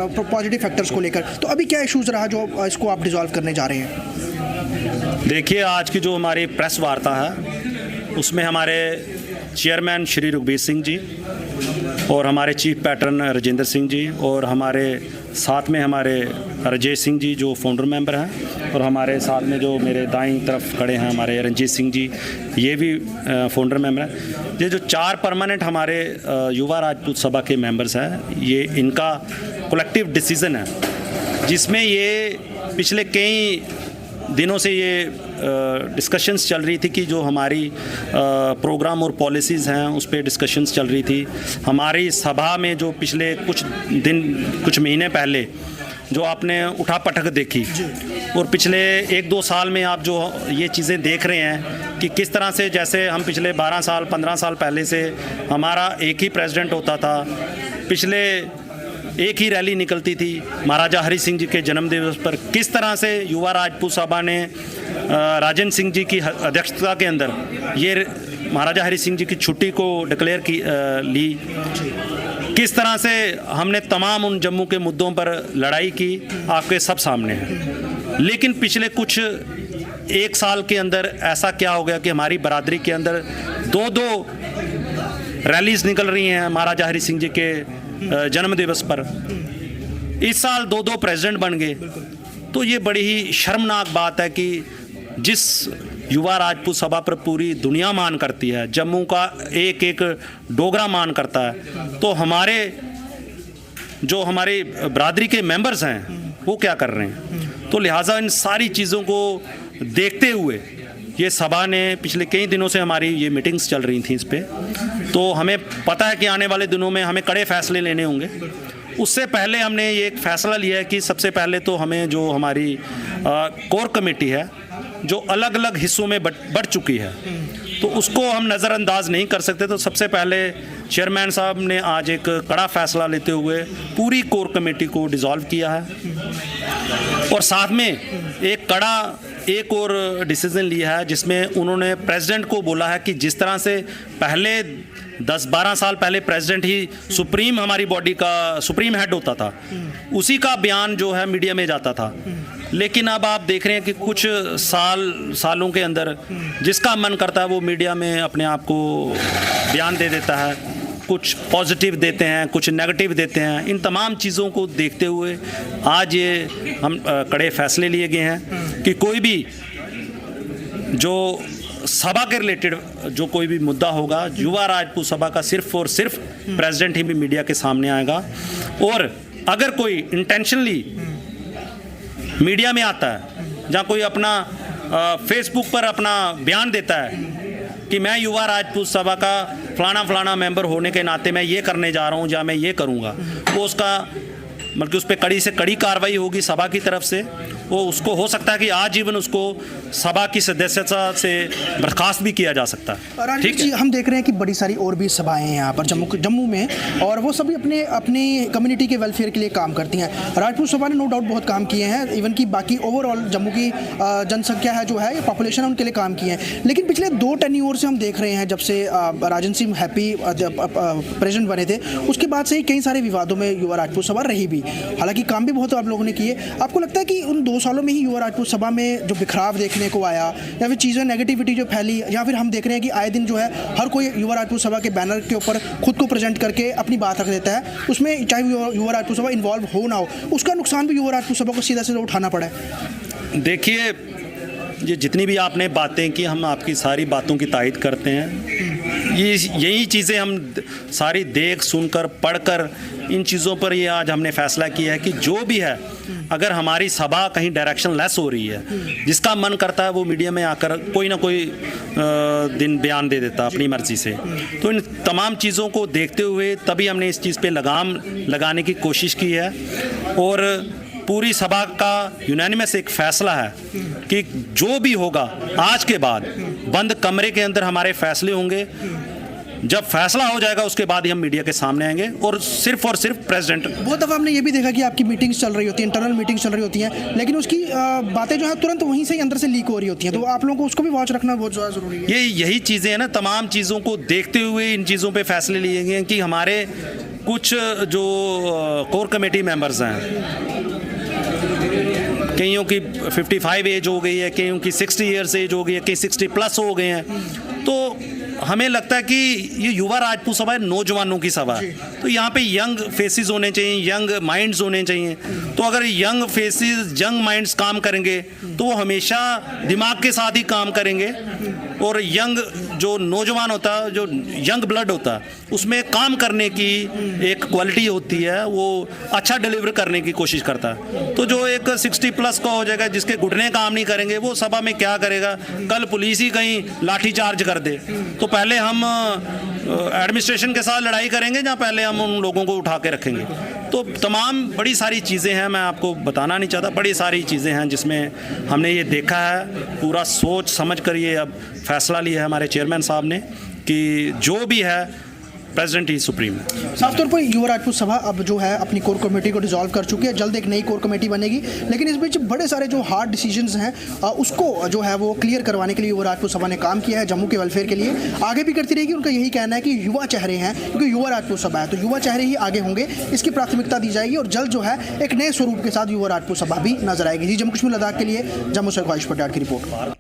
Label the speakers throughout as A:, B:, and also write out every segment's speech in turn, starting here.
A: Positive factors को लेकर, तो अभी क्या इश्यूज रहा जो इसको आप डिसॉल्व करने जा रहे हैं?
B: देखिए, आज की जो हमारी प्रेस वार्ता है उसमें हमारे चेयरमैन श्री रघुबीर सिंह जी और हमारे चीफ पैटर्न राजेंद्र सिंह जी और हमारे साथ में हमारे राजेश सिंह जी जो फाउंडर मेंबर हैं, और हमारे साथ में जो मेरे दाईं तरफ खड़े हैं हमारे रंजीत सिंह जी, ये भी फाउंडर मेंबर हैं। ये जो 4 परमानेंट हमारे युवा राजपूत सभा के मेंबर्स हैं, ये इनका कलेक्टिव डिसीज़न है जिसमें ये पिछले कई दिनों से ये डिस्कशंस चल रही थी कि जो हमारी प्रोग्राम और पॉलिसीज़ हैं उस पर डिस्कशंस चल रही थी। हमारी सभा में जो पिछले कुछ महीने पहले जो आपने उठापटक देखी, और पिछले 1-2 साल में आप जो ये चीज़ें देख रहे हैं कि किस तरह से, जैसे हम पिछले 12 साल 15 साल पहले से हमारा एक ही प्रेसिडेंट होता था, पिछले एक ही रैली निकलती थी महाराजा हरि सिंह जी के जन्म दिवस पर, किस तरह से युवा राजपूत सभा ने राजेंद्र सिंह जी की अध्यक्षता के अंदर ये महाराजा हरि सिंह जी की छुट्टी को डिक्लेयर ली, किस तरह से हमने तमाम उन जम्मू के मुद्दों पर लड़ाई की, आपके सब सामने है। लेकिन पिछले कुछ 1 साल के अंदर ऐसा क्या हो गया कि हमारी बरादरी के अंदर 2-2 रैलीज निकल रही हैं महाराजा हरि सिंह जी के जन्म दिवस पर। इस साल 2-2 प्रेसिडेंट बन गए। तो ये बड़ी ही शर्मनाक बात है कि जिस युवा राजपूत सभा पर पूरी दुनिया मान करती है, जम्मू का एक डोगरा मान करता है, तो हमारे बरादरी के मेंबर्स हैं वो क्या कर रहे हैं। तो लिहाजा इन सारी चीज़ों को देखते हुए ये सभा ने पिछले कई दिनों से हमारी ये मीटिंग्स चल रही थी इस पे, तो हमें पता है कि आने वाले दिनों में हमें कड़े फैसले लेने होंगे। उससे पहले हमने ये एक फ़ैसला लिया है कि सबसे पहले तो हमें जो हमारी कोर कमेटी है जो अलग अलग हिस्सों में बढ़ चुकी है, तो उसको हम नज़रअंदाज नहीं कर सकते। तो सबसे पहले चेयरमैन साहब ने आज एक कड़ा फैसला लेते हुए पूरी कोर कमेटी को डिसॉल्व किया है, और साथ में एक और डिसीज़न लिया है जिसमें उन्होंने प्रेसिडेंट को बोला है कि जिस तरह से पहले 10-12 साल पहले प्रेसिडेंट ही सुप्रीम हमारी बॉडी का सुप्रीम हेड होता था, उसी का बयान जो है मीडिया में जाता था। लेकिन अब आप देख रहे हैं कि कुछ सालों के अंदर जिसका मन करता है वो मीडिया में अपने आप को बयान दे देता है, कुछ पॉजिटिव देते हैं, कुछ नेगेटिव देते हैं। इन तमाम चीज़ों को देखते हुए आज ये हम कड़े फैसले लिए गए हैं कि कोई भी जो सभा के रिलेटेड जो कोई भी मुद्दा होगा, युवा राजपूत सभा का सिर्फ और सिर्फ प्रेसिडेंट ही भी मीडिया के सामने आएगा। और अगर कोई इंटेंशनली मीडिया में आता है, जहाँ कोई अपना फेसबुक पर अपना बयान देता है कि मैं युवा राजपूत सभा का फलाना मेंबर होने के नाते मैं ये करने जा रहा हूँ या मैं ये करूँगा, वो उसका बल्कि उस पर कड़ी से कड़ी कार्रवाई होगी सभा की तरफ से। वो उसको हो सकता है कि आजीवन उसको सभा की सदस्यता से बर्खास्त भी किया जा सकता है।
A: ठीक है, हम देख रहे हैं कि बड़ी सारी और भी सभाएं हैं यहाँ पर जम्मू में, और वो सभी अपनी कम्युनिटी के वेलफेयर के लिए काम करती हैं। राजपूत सभा ने नो डाउट बहुत काम किए हैं, इवन कि बाकी ओवरऑल जम्मू की जनसंख्या है जो है, पॉपुलेशन है, उनके लिए काम किए हैं। लेकिन पिछले 2 टेन्योर से हम देख रहे हैं, जब से राजेंद्र सिंह हैप्पी प्रेसिडेंट बने थे, उसके बाद से ही कई सारे विवादों में युवा राजपूत सभा रही भी। हालांकि काम भी बहुत आप लोगों ने किए। आपको लगता है कि उन 2 सालों में ही युवा राजपूत सभा में जो बिखराव देखने को आया, या फिर चीज़ें नेगेटिविटी जो फैली, या फिर हम देख रहे हैं कि आए दिन जो है हर कोई युवा राजपूत सभा के बैनर के ऊपर खुद को प्रेजेंट करके अपनी बात रख देता है, उसमें चाहे युवा राजपूत सभा इन्वॉल्व हो ना हो, उसका नुकसान भी युवा राजपूत सभा को सीधा सीधा उठाना पड़ा है?
B: देखिए, ये जितनी भी आपने बातें की, हम आपकी सारी बातों की तायद करते हैं। यही चीज़ें हम सारी देख सुनकर पढ़कर इन चीज़ों पर ये आज हमने फैसला किया है कि जो भी है, अगर हमारी सभा कहीं डायरेक्शन लेस हो रही है, जिसका मन करता है वो मीडिया में आकर कोई ना कोई दिन बयान दे देता अपनी मर्जी से। तो इन तमाम चीज़ों को देखते हुए तभी हमने इस चीज़ पे लगाम लगाने की कोशिश की है, और पूरी सभा का यूनानिमस एक फैसला है कि जो भी होगा आज के बाद बंद कमरे के अंदर हमारे फैसले होंगे। जब फैसला हो जाएगा उसके बाद ही हम मीडिया के सामने आएंगे, और सिर्फ प्रेसिडेंट।
A: बहुत दफ़ा हमने ये भी देखा कि आपकी मीटिंग्स चल रही होती हैं, इंटरनल मीटिंग्स चल रही होती हैं, लेकिन उसकी बातें जो है तुरंत वहीं से ही अंदर से लीक हो रही होती हैं। तो आप लोगों को उसको भी वॉच रखना बहुत ज़्यादा ज़रूरी है।
B: यही चीज़ें हैं ना, तमाम चीज़ों को देखते हुए इन चीज़ों पर फैसले लिए गए हैं कि हमारे कुछ जो कोर कमेटी मेंबर्स हैं, कईयों की 55 एज हो गई है, कईयों की 60 ईयर्स एज हो गई है, कई 60 प्लस हो गए हैं। तो हमें लगता है कि ये युवा राजपूत सभा है, नौजवानों की सभा है, तो यहाँ पे यंग फेसेस होने चाहिए, यंग माइंड्स होने चाहिए। तो अगर यंग फेसेस, यंग माइंड्स काम करेंगे तो वो हमेशा दिमाग के साथ ही काम करेंगे, और यंग जो नौजवान होता है, जो यंग ब्लड होता है, उसमें काम करने की एक क्वालिटी होती है, वो अच्छा डिलीवर करने की कोशिश करता है। तो जो एक 60 प्लस का हो जाएगा, जिसके घुटने काम नहीं करेंगे, वो सभा में क्या करेगा? कल पुलिस ही कहीं लाठी चार्ज कर दे तो पहले हम एडमिनिस्ट्रेशन के साथ लड़ाई करेंगे या पहले हम उन लोगों को उठा के रखेंगे? तो तमाम बड़ी सारी चीज़ें हैं, मैं आपको बताना नहीं चाहता, बड़ी सारी चीज़ें हैं जिसमें हमने ये देखा है, पूरा सोच समझ कर ये अब फैसला लिया है हमारे चेयरमैन साहब ने कि जो भी है प्रेसिडेंट ही सुप्रीम।
A: साफ तौर पर युवा राजपूत सभा अब जो है अपनी कोर कमेटी को डिसॉल्व कर चुकी है, जल्द एक नई कोर कमेटी बनेगी, लेकिन इस बीच बड़े सारे जो हार्ड डिसीजंस हैं उसको जो है वो क्लियर करवाने के लिए युवा राजपूत सभा ने काम किया है, जम्मू के वेलफेयर के लिए आगे भी करती रहेगी। उनका यही कहना है कि युवा चेहरे हैं, क्योंकि युवा राजपूत सभा है तो युवा चेहरे ही आगे होंगे, इसकी प्राथमिकता दी जाएगी और जल्द जो है एक नए स्वरूप के साथ युवा राजपूत सभा भी नजर आएगी। जी, जम्मू कश्मीर लद्दाख के लिए जम्मू से ख्वाहिश पटियाल की रिपोर्ट।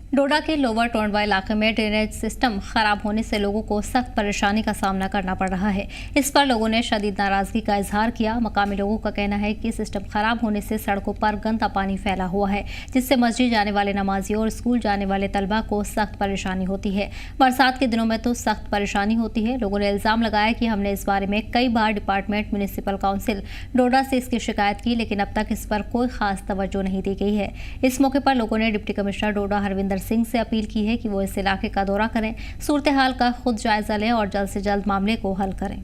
C: डोडा के लोअर टोंडवा इलाके में ड्रेनेज सिस्टम खराब होने से लोगों को सख्त परेशानी का सामना करना पड़ रहा है। इस पर लोगों ने शदीद नाराजगी का इजहार किया। मकामी लोगों का कहना है कि सिस्टम खराब होने से सड़कों पर गंदा पानी फैला हुआ है, जिससे मस्जिद जाने वाले नमाजियों और स्कूल जाने वाले तलबा को सख्त परेशानी होती है। बरसात के दिनों में तो सख्त परेशानी होती है। लोगों ने इल्जाम लगाया कि हमने इस बारे में कई बार डिपार्टमेंट म्यूनिसिपल काउंसिल डोडा से इसकी शिकायत की, लेकिन अब तक इस पर कोई खास तवज्जो नहीं दी गई है। इस मौके पर लोगों ने डिप्टी कमिश्नर डोडा हरविंदर सिंह से अपील की है कि वो इस इलाके का दौरा करें, सूरत हाल का खुद जायजा लें और जल्द से जल्द मामले को हल करें।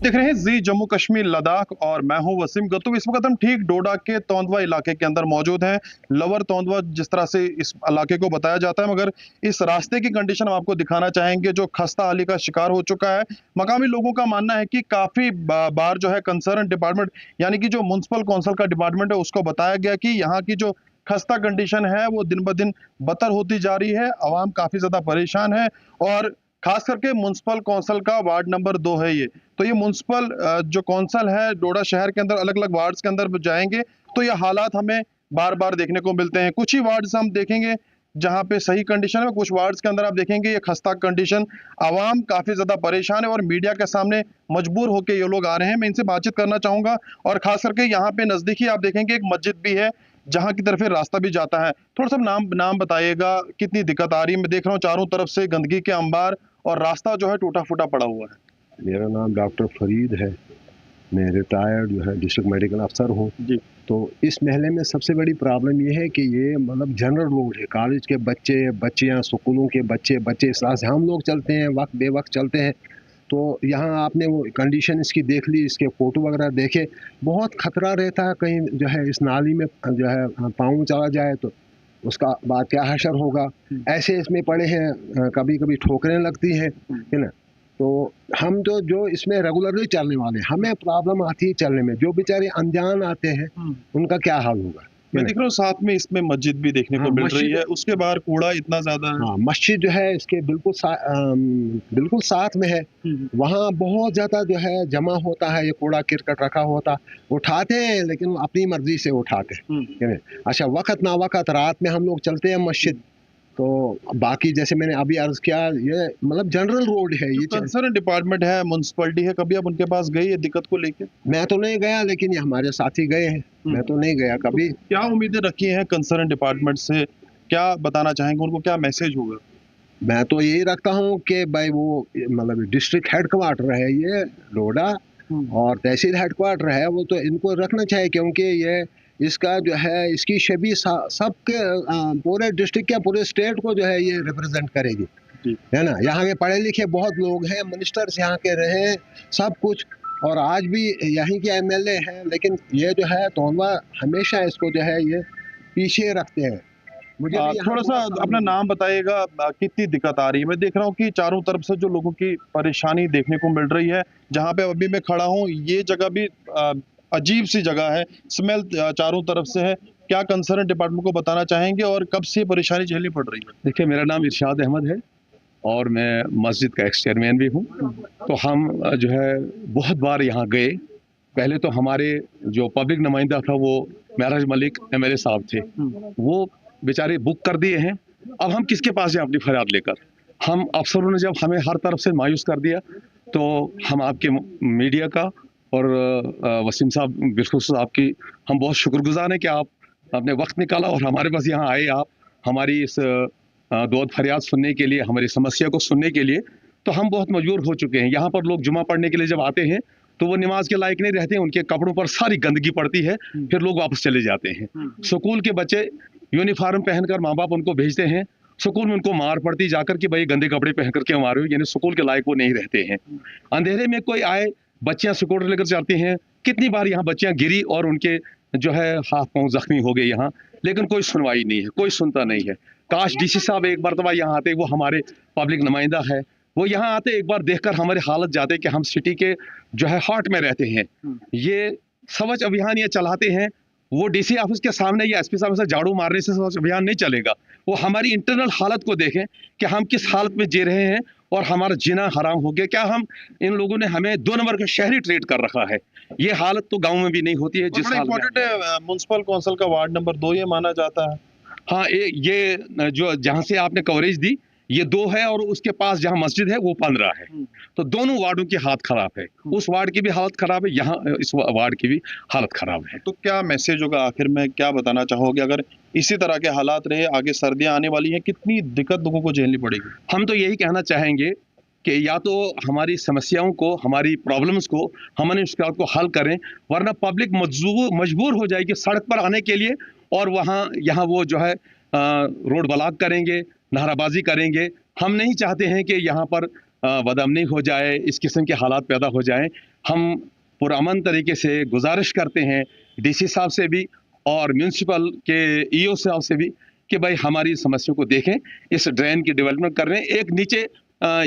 D: देख रहे हैं जी जम्मू कश्मीर लद्दाख और मैं हूं वसीम गत्तू। इस वक्त हम ठीक डोडा के तोंदवा इलाके के अंदर मौजूद हैं। लोअर तोंदवा जिस तरह से इस इलाके को बताया जाता है, मगर इस रास्ते की कंडीशन हम आपको दिखाना चाहेंगे जो खस्ता हाली का शिकार हो चुका है। मकामी लोगों का मानना है कि काफी बार जो है कंसर्न डिपार्टमेंट यानी कि जो म्युनिसिपल काउंसिल का डिपार्टमेंट है उसको बताया गया कि यहाँ की जो खस्ता कंडीशन है वो दिन ब दिन बदतर होती जा रही है। आवाम काफी ज्यादा परेशान है और खास करके म्युनिसिपल काउंसिल का वार्ड नंबर 2 है ये। तो ये म्युनिसिपल जो काउंसिल है डोडा शहर के अंदर अलग अलग वार्ड्स के अंदर जाएंगे तो ये हालात हमें बार बार देखने को मिलते हैं। कुछ ही वार्ड्स हम देखेंगे जहाँ पे सही कंडीशन है, कुछ वार्ड्स के अंदर आप देखेंगे ये खस्ता कंडीशन। आवाम काफी ज्यादा परेशान है और मीडिया के सामने मजबूर होकर ये लोग आ रहे हैं। मैं इनसे बातचीत करना चाहूंगा और खास करके यहाँ पे नजदीकी आप देखेंगे एक मस्जिद भी है जहाँ की तरफ रास्ता भी जाता है। थोड़ा सा नाम बताइएगा, कितनी दिक्कत आ रही है? मैं देख रहा हूँ चारों तरफ से गंदगी के अंबार और रास्ता जो है टूटा फूटा पड़ा हुआ है।
E: मेरा नाम डॉक्टर फरीद है, मैं रिटायर्ड जो है डिस्ट्रिक्ट मेडिकल अफसर हूँ। तो इस महल्ले में सबसे बड़ी प्रॉब्लम ये है कि ये मतलब जनरल रोड है, कॉलेज के बच्चियाँ, स्कूलों के बच्चे इस राह से हम लोग चलते हैं, वक्त बेवक्त चलते हैं। तो यहाँ आपने वो कंडीशन इसकी देख ली, इसके फ़ोटो वगैरह देखे, बहुत ख़तरा रहता है कहीं जो है इस नाली में जो है पाँव चला जाए तो उसका बाद क्या हशर होगा। ऐसे इसमें पड़े हैं, कभी कभी ठोकरें लगती हैं, है ना। तो हम जो इसमें रेगुलरली चलने वाले, हमें प्रॉब्लम आती है चलने में। जो बेचारे अनजान आते हैं उनका क्या हाल होगा।
D: मैं देख रहा हूँ साथ में इसमें मस्जिद भी देखने को मिल रही है, उसके बाहर कूड़ा इतना ज्यादा है।
E: हाँ, मस्जिद जो है इसके बिल्कुल साथ में है। वहाँ बहुत ज्यादा जो है जमा होता है, ये कूड़ा किरकट रखा होता, उठाते हैं लेकिन अपनी मर्जी से उठाते हैं। अच्छा, वक्त ना वक्त रात में हम लोग चलते हैं मस्जिद, तो बाकी जैसे मैंने अभी अर्ज किया ये मतलब जनरल रोड है। ये
D: कंसर्न डिपार्टमेंट है, म्युनिसिपैलिटी है, कभी आप उनके पास गए ये दिक्कत को लेके?
E: मैं तो नहीं गया, लेकिन ये हमारे साथी गए हैं, मैं तो नहीं गया कभी।
D: क्या उम्मीदें रखी हैं कंसर्न डिपार्टमेंट से, क्या बताना चाहेंगे उनको, क्या मैसेज होगा?
E: मैं तो यही रखता हूँ कि भाई वो मतलब डिस्ट्रिक्ट हेडक्वार्टर है ये डोडा और तहसील हेडक्वार्टर है, वो तो इनको रखना चाहिए, क्योंकि ये इसका जो है इसकी छवि सबके पूरे डिस्ट्रिक्ट या पूरे स्टेट को जो है ये रिप्रेजेंट करेगी, है ना। यहाँ के पढ़े लिखे बहुत लोग हैं, मिनिस्टर्स यहाँ के रहे सब कुछ, और आज भी यहीं के एमएलए हैं, लेकिन ये जो है तोंदवा हमेशा इसको जो है ये पीछे रखते हैं।
D: मुझे थोड़ा सा अपना नाम बताइएगा, कितनी दिक्कत आ रही है? मैं देख रहा हूँ कि चारों तरफ से जो लोगों की परेशानी देखने को मिल रही है। जहाँ पे अभी मैं खड़ा हूँ ये जगह भी अजीब सी जगह है, स्मेल चारों तरफ से है। क्या कंसर्न डिपार्टमेंट को बताना चाहेंगे और कब से परेशानी झेलनी पड़ रही है?
F: देखिए, मेरा नाम इरशाद अहमद है और मैं मस्जिद का एक्स चेयरमैन भी हूँ। तो हम जो है बहुत बार यहाँ गए। पहले तो हमारे जो पब्लिक नुमाइंदा था वो महराज मलिक MLA साहब थे, वो बेचारे बुक कर दिए हैं। अब हम किसके पास जाएं अपनी फरियाद लेकर? हम अफसरों ने जब हमें हर तरफ से मायूस कर दिया, तो हम आपके मीडिया का और वसीम साहब बिरखुस साहब की हम बहुत शुक्रगुजार हैं कि आप अपने वक्त निकाला और हमारे पास यहाँ आए, आप हमारी इस दौद फरियाद सुनने के लिए, हमारी समस्या को सुनने के लिए। तो हम बहुत मजबूर हो चुके हैं। यहाँ पर लोग जुमा पढ़ने के लिए जब आते हैं तो वो नमाज के लायक नहीं रहते, उनके कपड़ों पर सारी गंदगी पड़ती है, फिर लोग वापस चले जाते हैं। स्कूल के बच्चे यूनिफॉर्म पहनकर माँ बाप उनको भेजते हैं, स्कूल में उनको मार पड़ती जाकर कि भाई गंदे कपड़े पहन करके हम आ रहे हो, यानी स्कूल के लायक वो नहीं रहते हैं। अंधेरे में कोई आए, बच्चियां स्कूटर लेकर जाती हैं, कितनी बार यहाँ बच्चियां गिरी और उनके जो है हाथ पांव जख्मी हो गए यहाँ, लेकिन कोई सुनवाई नहीं है, कोई सुनता नहीं है। काश DC साहब एक मरतबा यहाँ आते, वो हमारे पब्लिक नुमाइंदा है, वो यहाँ आते एक बार देखकर हमारे हालत जाते कि हम सिटी के जो है हार्ट में रहते हैं। ये स्वच्छ अभियान ये चलाते हैं, वो DC ऑफिस के सामने या SP साहब से झाड़ू मारने से स्वच्छ अभियान नहीं चलेगा। वो हमारी इंटरनल हालत को देखें कि हम किस हालत में जी रहे हैं और हमारा जीना हराम हो गया। क्या हम इन लोगों ने हमें 2 नंबर का शहरी ट्रीट कर रखा है? ये हालत तो गाँव में भी नहीं होती है। जिस
D: इम्पोर्टेंट है, म्युनिसिपल काउंसिल का वार्ड नंबर 2 ये माना जाता है।
F: हाँ, ये जो जहाँ से आपने कवरेज दी ये 2 है और उसके पास जहाँ मस्जिद है वो 15 है। तो दोनों वार्डों की हालत खराब है, उस वार्ड की भी हालत खराब है, यहाँ इस वार्ड की भी हालत खराब है।
D: तो क्या मैसेज होगा आखिर में, क्या बताना चाहोगे? अगर इसी तरह के हालात रहे, आगे सर्दियां आने वाली हैं, कितनी दिक्कत लोगों को झेलनी पड़ेगी?
F: हम तो यही कहना चाहेंगे कि या तो हमारी समस्याओं को, हमारी प्रॉब्लम्स को, हमारी मुश्किलों को हल करें, वरना पब्लिक मजबूर हो जाएगी सड़क पर आने के लिए और यहाँ वो जो है रोड ब्लॉक करेंगे, नाराबाजी करेंगे। हम नहीं चाहते हैं कि यहाँ पर बदअमनी हो जाए, इस किस्म के हालात पैदा हो जाएं। हम पुरअमन तरीके से गुजारिश करते हैं DC साहब से भी और म्यूनसिपल के EO साहब से भी कि भाई हमारी समस्या को देखें, इस ड्रेन की डेवलपमेंट कर रहे हैं। एक नीचे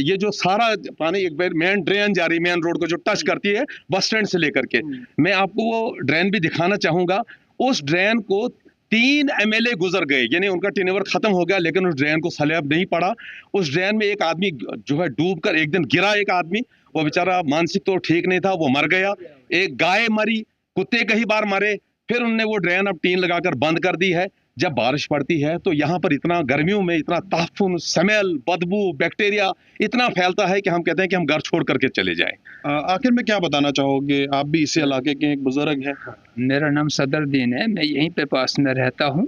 F: ये जो सारा पानी एक बार मेन ड्रेन जा रही है, मेन रोड को जो टच करती है बस स्टैंड से लेकर के, मैं आपको वो ड्रेन भी दिखाना चाहूँगा। उस ड्रेन को 3 MLA गुजर गए, यानी उनका टेन्योर खत्म हो गया, लेकिन उस ड्रेन को सैलाब नहीं पड़ा। उस ड्रेन में एक आदमी जो है डूबकर एक दिन गिरा, एक आदमी, वो बेचारा मानसिक तो ठीक नहीं था, वो मर गया। एक गाय मरी, कुत्ते कई बार मरे, फिर उन्होंने वो ड्रेन अब टीन लगाकर बंद कर दी है। जब बारिश पड़ती है तो यहाँ पर इतना गर्मियों में इतना ताफुन, स्मेल, बदबू, बैक्टीरिया इतना फैलता है कि हम कहते हैं कि हम घर छोड़ करके चले जाएं।
D: आखिर में क्या बताना चाहोगे? आप भी इसी इलाके के एक बुजुर्ग हैं।
G: मेरा नाम सदरुद्दीन है, मैं यहीं पे पास में रहता हूँ।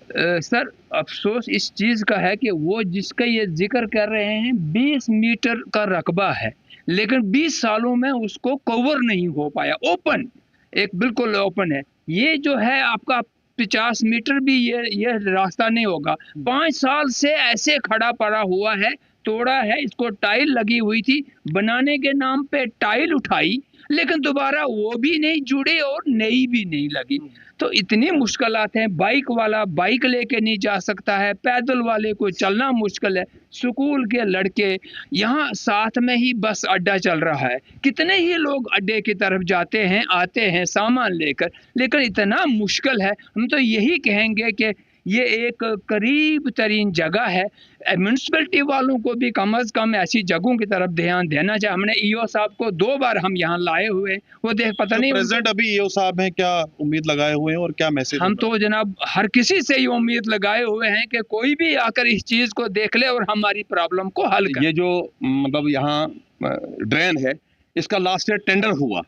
G: सर, अफसोस इस चीज़ का है कि वो जिसका ये जिक्र कर रहे हैं 20 मीटर का रकबा है, लेकिन 20 सालों में उसको कवर नहीं हो पाया। ओपन, एक बिल्कुल ओपन है। ये जो है आपका 50 मीटर भी ये रास्ता नहीं होगा। 5 साल से ऐसे खड़ा पड़ा हुआ है, तोड़ा है, इसको टाइल लगी हुई थी, बनाने के नाम पे टाइल उठाई, लेकिन दोबारा वो भी नहीं जुड़े और नई भी नहीं लगी। तो इतनी मुश्किलात हैं। बाइक वाला बाइक लेके नहीं जा सकता है, पैदल वाले को चलना मुश्किल है। स्कूल के लड़के, यहाँ साथ में ही बस अड्डा चल रहा है, कितने ही लोग अड्डे की तरफ जाते हैं, आते हैं सामान लेकर, लेकिन इतना मुश्किल है। हम तो यही कहेंगे कि ये एक करीब तरीन जगह है। म्यूनसिपलिटी वालों को भी कम अज़ कम ऐसी जगहों की तरफ ध्यान देना चाहिए। हमने EO साहब को 2 बार हम यहाँ लाए हुए, वो देख पता नहीं
D: प्रेजेंट अभी EO साहब हैं, क्या उम्मीद लगाए हुए हैं और क्या मैसेज?
G: हम तो जनाब हर किसी से ये उम्मीद लगाए हुए हैं कि कोई भी आकर इस चीज़ को देख ले और हमारी प्रॉब्लम को हल करे।
F: ये जो मतलब यहाँ ड्रेन है, इसका लास्ट ईयर टेंडर हुआ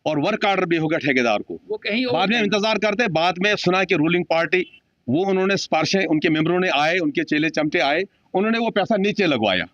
F: और वर्क ऑर्डर भी हो गया ठेकेदार को।
G: वो कहीं
F: बाद में इंतजार करते, बाद में सुना कि रूलिंग पार्टी वो उन्होंने सिफारिशें, उनके मेंबरों ने आए, उनके चेले चमटे आए, उन्होंने वो पैसा नीचे लगवाया,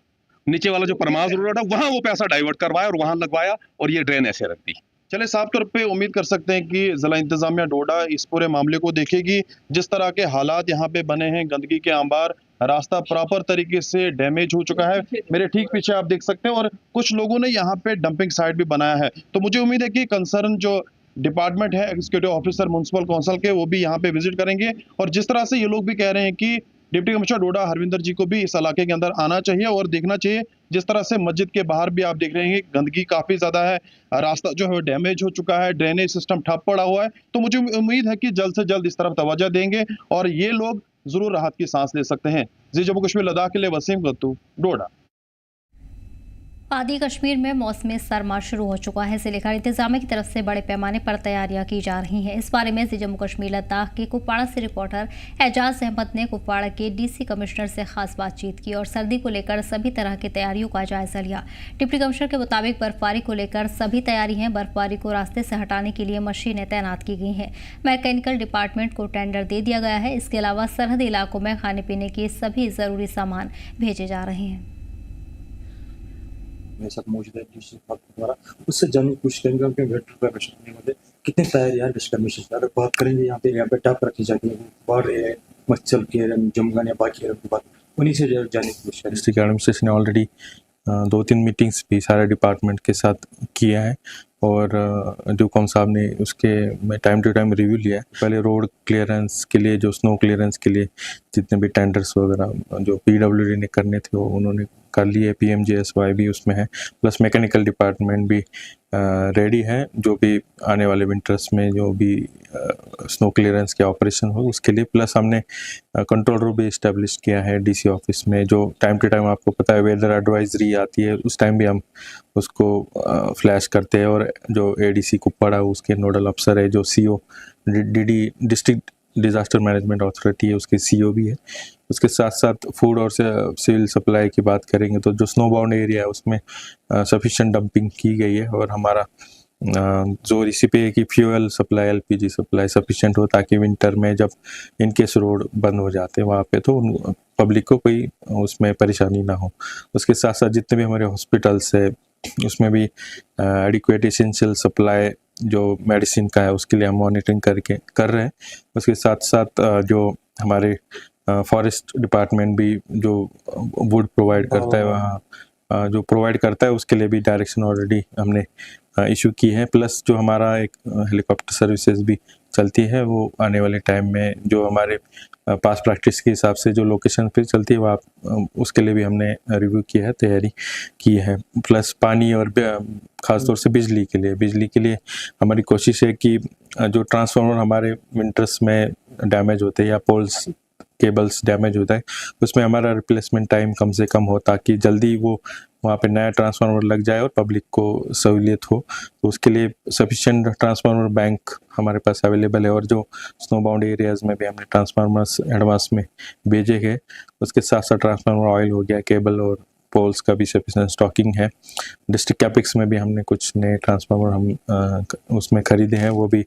F: नीचे वाला जो परमाज रोड है वहाँ वो पैसा डाइवर्ट करवाया और वहाँ लगवाया और ये ड्रेन ऐसे रख दी।
D: चले, साफ तौर पे उम्मीद कर सकते हैं कि जिला इंतजामिया डोडा इस पूरे मामले को देखेगी। जिस तरह के हालात यहाँ पे बने हैं, गंदगी के अंबार, रास्ता प्रॉपर तरीके से डैमेज हो चुका है। मेरे ठीक पीछे आप देख सकते हैं और कुछ लोगों ने यहाँ पे डंपिंग साइट भी बनाया है। तो मुझे उम्मीद है कि कंसर्न जो डिपार्टमेंट है, एग्जीक्यूटिव ऑफिसर म्युनिसिपल काउंसिल के, वो भी यहाँ पे विजिट करेंगे। और जिस तरह से ये लोग भी कह रहे हैं कि डिप्टी कमिश्नर डोडा हरविंदर जी को भी इस इलाके के अंदर आना चाहिए और देखना चाहिए। जिस तरह से मस्जिद के बाहर भी आप देख रहे हैं गंदगी काफी ज्यादा है, रास्ता जो है डैमेज हो चुका है, ड्रेनेज सिस्टम ठप पड़ा हुआ है। तो मुझे उम्मीद है कि जल्द से जल्द इस तरफ तवज्जो देंगे और ये लोग जरूर राहत की सांस ले सकते हैं। जी जम्मू कश्मीर लद्दाख के लिए वसीम गत्तू, डोडा।
C: आदि कश्मीर में मौसमी सरमा शुरू हो चुका है। जिले का इंतजामिया की तरफ से बड़े पैमाने पर तैयारियां की जा रही हैं। इस बारे में जम्मू कश्मीर लद्दाख के कुपवाड़ा से रिपोर्टर एजाज अहमद ने कुपवाड़ा के डीसी कमिश्नर से खास बातचीत की और सर्दी को लेकर सभी तरह की तैयारियों का जायजा लिया। डिप्टी कमिश्नर के मुताबिक बर्फबारी को लेकर सभी तैयारी है। बर्फबारी को रास्ते से हटाने के लिए मशीनें तैनात की गई हैं। मैकेनिकल डिपार्टमेंट को टेंडर दे दिया गया है। इसके अलावा सरहदी इलाकों में खाने पीने के सभी जरूरी सामान भेजे जा रहे हैं।
H: मेरे साथ मौजूद है द्वारा उससे जानने की कोशिश करेंगे कि वेटर प्रिपरेशन में कितनी तैयारी है डिस्ट्रिक्ट कमिश्नर। अगर बात करेंगे यहाँ पे टॉप रखी जाती है बाढ़ है, मच्छर के जमगान या बाकी की बात उन्हीं से जानने की कोशिश करें।
I: डिस्ट्रिक्ट एडमिनिस्ट्रेशन ने ऑलरेडी 2-3 मीटिंग्स भी सारे डिपार्टमेंट के साथ किया है और ड्यूकॉम साहब ने उसके में टाइम टू टाइम रिव्यू लिया है। पहले रोड क्लियरेंस के लिए जो स्नो क्लियरेंस के लिए जितने भी टेंडर्स वगैरह जो PWD ने करने थे वो उन्होंने कर लिए। PMGSY भी उसमें है, प्लस मैकेनिकल डिपार्टमेंट भी रेडी है। जो भी आने वाले विंटर्स में जो भी स्नो क्लियरेंस के ऑपरेशन हो उसके लिए, प्लस हमने कंट्रोल रूम भी इस्टेब्लिश किया है DC ऑफिस में। जो टाइम टू टाइम आपको पता है वेदर एडवाइजरी आती है उस टाइम भी हम उसको फ्लैश करते हैं। और जो ADC कुपवाड़ा उसके नोडल अफसर है, जो CO DD district disaster management authority है उसके CO भी है। उसके साथ साथ फूड और सिविल सप्लाई की बात करेंगे तो जो स्नो बाउंड एरिया है उसमें सफिशिएंट डंपिंग की गई है और हमारा जोर इसी पे है कि fuel supply LPG supply sufficient हो ताकि विंटर में जब इनकेस रोड बंद हो जाते हैं वहाँ पे तो पब्लिक को कोई उसमें परेशानी ना हो। उसके साथ साथ जितने भी हमारे हॉस्पिटल्स है उसमें भी एडिक्वेट एसेंशियल सप्लाई जो मेडिसिन का है उसके लिए हम मॉनिटरिंग कर रहे हैं। उसके साथ साथ जो हमारे फॉरेस्ट डिपार्टमेंट भी जो वुड प्रोवाइड करता है वहाँ जो प्रोवाइड करता है उसके लिए भी डायरेक्शन ऑलरेडी हमने इशू की है। प्लस जो हमारा एक हेलीकॉप्टर सर्विसेज भी चलती है वो आने वाले टाइम में जो हमारे पास प्रैक्टिस के हिसाब से जो लोकेशन पे चलती है वहाँ उसके लिए भी हमने रिव्यू किया है, तैयारी की है। प्लस पानी और ख़ासतौर से बिजली के लिए हमारी कोशिश है कि जो ट्रांसफार्मर हमारे विंटर्स में डैमेज होते हैं या पोल्स केबल्स डैमेज होता है उसमें हमारा रिप्लेसमेंट टाइम कम से कम हो ताकि जल्दी वो वहाँ पे नया ट्रांसफार्मर लग जाए और पब्लिक को सहूलियत हो। तो उसके लिए सफिशिएंट ट्रांसफार्मर बैंक हमारे पास अवेलेबल है और जो स्नो बाउंड एरियाज़ में भी हमने ट्रांसफार्मर्स एडवांस में भेजे गए। उसके साथ साथ ट्रांसफार्मर ऑयल हो गया, केबल और पोल्स का भी सफिशिएंट स्टॉकिंग है। डिस्ट्रिक्ट कैपिक्स में भी हमने कुछ नए ट्रांसफार्मर हम उसमें ख़रीदे हैं, वो भी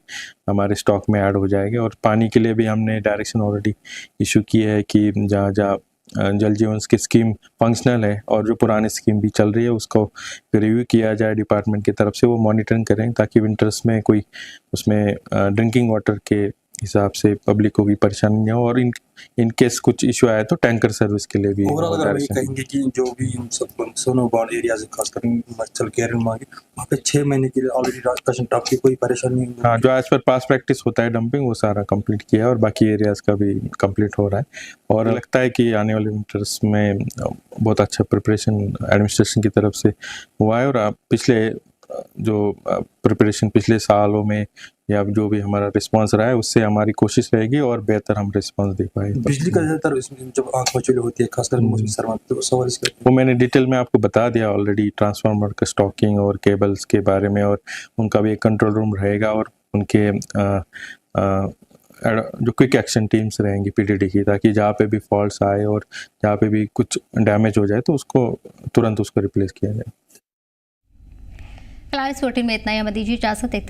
I: हमारे स्टॉक में ऐड हो जाएंगे। और पानी के लिए भी हमने डायरेक्शन ऑलरेडी इशू की है कि जहाँ जल जीवन की स्कीम फंक्शनल है और जो पुरानी स्कीम भी चल रही है उसको रिव्यू किया जाए डिपार्टमेंट की तरफ से, वो मॉनिटरिंग करें ताकि विंटर्स में कोई उसमें ड्रिंकिंग वाटर के हिसाब से पब्लिक को भी परेशानी नहीं हो। और इन केस कुछ इशू आया तो टैंकर सर्विस के लिए भी
H: ओवरऑल अगर कहेंगे कि जो भी हम सब स्नो बाउंड एरियाज खासकर हिमाचल केरल में वहाँ पे 6 महीने के लिए ऑलरेडी राशन टॉप की कोई परेशानी नहीं।
I: हाँ, जो एज पर पास प्रैक्टिस होता है डंपिंग वो सारा कंप्लीट किया है और बाकी एरियाज़ का भी कंप्लीट हो रहा है। और लगता है कि आने वाले विंटर्स में बहुत अच्छा प्रिपरेशन एडमिनिस्ट्रेशन की तरफ से हुआ है। और पिछले जो प्रिपरेशन पिछले सालों में या जो भी हमारा रिस्पांस रहा है उससे हमारी कोशिश रहेगी और बेहतर हम रिस्पांस दे पाए।
H: बिजली का ज़्यादातर इसमें जब आँख मचोली होती है खासकर मौसमी सरमा तो सवाल इसका
I: वो मैंने डिटेल में आपको बता दिया ऑलरेडी, ट्रांसफार्मर का स्टॉकिंग और केबल्स के बारे में। और उनका भी एक कंट्रोल रूम रहेगा और उनके जो क्विक एक्शन टीम्स रहेंगी PDD की, ताकि जहाँ पे भी फॉल्ट्स आए और जहाँ पे भी कुछ डैमेज हो जाए तो उसको तुरंत उसको रिप्लेस किया जाए।
C: फिलहाल इस बुलेटिन में इतना ही। हमें दीजिए इजाज़त। एक